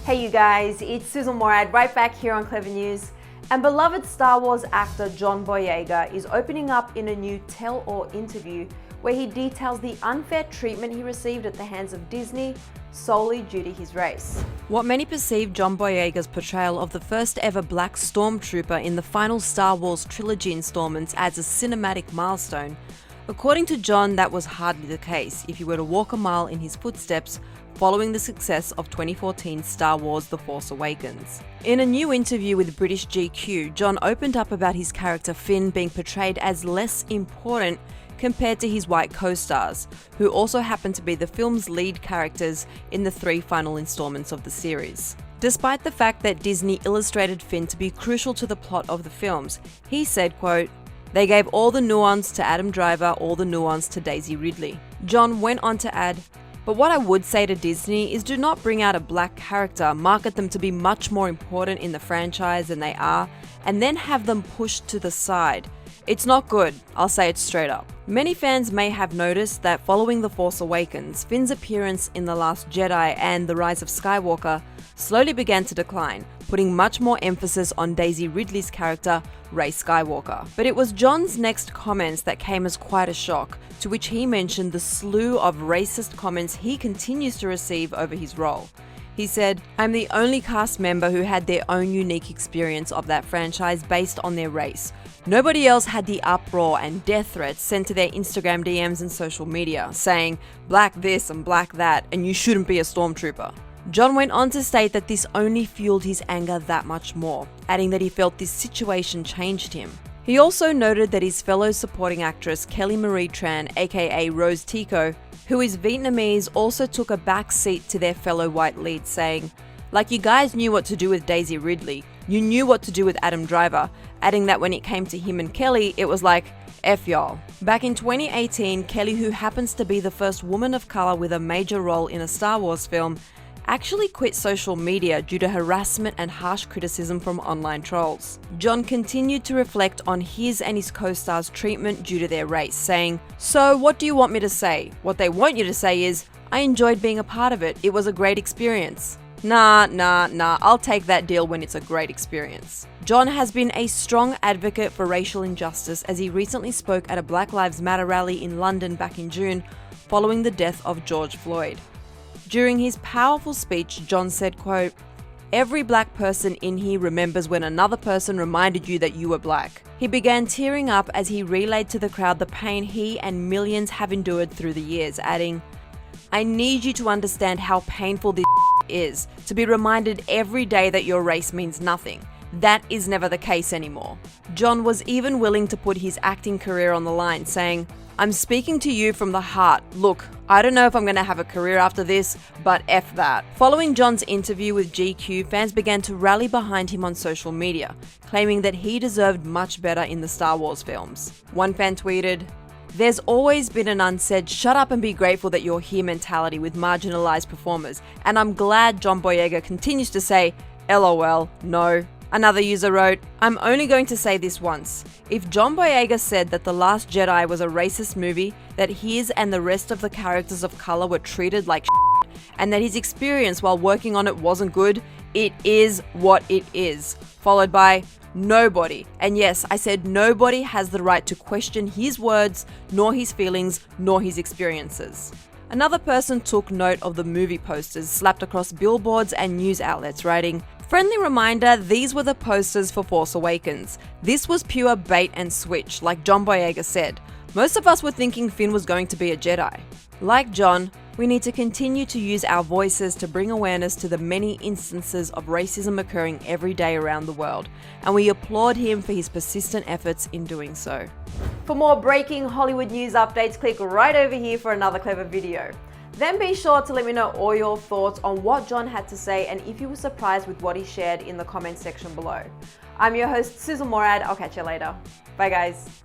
Hey you guys, it's Sussan Mourad right back here on Clevver News. And beloved Star Wars actor John Boyega is opening up in a new tell-all interview where he details the unfair treatment he received at the hands of Disney solely due to his race. What many perceive John Boyega's portrayal of the first ever black stormtrooper in the final Star Wars trilogy installments as a cinematic milestone, according to John, that was hardly the case if you were to walk a mile in his footsteps following the success of 2014 Star Wars The Force Awakens. In a new interview with British GQ, John opened up about his character Finn being portrayed as less important compared to his white co-stars, who also happen to be the film's lead characters in the 3 final installments of the series. Despite the fact that Disney illustrated Finn to be crucial to the plot of the films, he said, quote, "They gave all the nuance to Adam Driver, all the nuance to Daisy Ridley." John went on to add, "But what I would say to Disney is do not bring out a black character, market them to be much more important in the franchise than they are, and then have them pushed to the side. It's not good, I'll say it straight up." Many fans may have noticed that following The Force Awakens, Finn's appearance in The Last Jedi and The Rise of Skywalker slowly began to decline, putting much more emphasis on Daisy Ridley's character, Rey Skywalker. But it was John's next comments that came as quite a shock, to which he mentioned the slew of racist comments he continues to receive over his role. He said, "I'm the only cast member who had their own unique experience of that franchise based on their race. Nobody else had the uproar and death threats sent to their Instagram DMs and social media, saying, 'Black this and black that, and you shouldn't be a stormtrooper.'" John went on to state that this only fueled his anger that much more, adding that he felt this situation changed him. He also noted that his fellow supporting actress Kelly Marie Tran, aka Rose Tico, who is Vietnamese, also took a back seat to their fellow white lead, saying, "Like you guys knew what to do with Daisy Ridley, you knew what to do with Adam Driver," adding that when it came to him and Kelly, it was like, F y'all. Back in 2018, Kelly, who happens to be the first woman of color with a major role in a Star Wars film, actually quit social media due to harassment and harsh criticism from online trolls. John continued to reflect on his and his co-stars' treatment due to their race, saying, "So what do you want me to say? What they want you to say is, I enjoyed being a part of it, it was a great experience." Nah, I'll take that deal when it's a great experience. John has been a strong advocate for racial injustice as he recently spoke at a Black Lives Matter rally in London back in June following the death of George Floyd. During his powerful speech, John said, quote, "Every black person in here remembers when another person reminded you that you were black." He began tearing up as he relayed to the crowd the pain he and millions have endured through the years, adding, "I need you to understand how painful this is, to be reminded every day that your race means nothing. That is never the case anymore." John was even willing to put his acting career on the line, saying, "I'm speaking to you from the heart. Look, I don't know if I'm going to have a career after this, but F that." Following John's interview with GQ, fans began to rally behind him on social media, claiming that he deserved much better in the Star Wars films. One fan tweeted, "There's always been an unsaid shut up and be grateful that you're here mentality with marginalized performers, and I'm glad John Boyega continues to say, LOL, no." Another user wrote, "I'm only going to say this once. If John Boyega said that The Last Jedi was a racist movie, that his and the rest of the characters of color were treated like shit, and that his experience while working on it wasn't good, it is what it is." Followed by, "Nobody," and yes, I said nobody, "has the right to question his words, nor his feelings, nor his experiences." Another person took note of the movie posters slapped across billboards and news outlets, writing, "Friendly reminder, these were the posters for Force Awakens. This was pure bait and switch, like John Boyega said. Most of us were thinking Finn was going to be a Jedi." Like John, we need to continue to use our voices to bring awareness to the many instances of racism occurring every day around the world, and we applaud him for his persistent efforts in doing so. For more breaking Hollywood news updates, click right over here for another Clevver video. Then be sure to let me know all your thoughts on what John had to say and if you were surprised with what he shared in the comment section below. I'm your host, Sussan Mourad. I'll catch you later. Bye guys.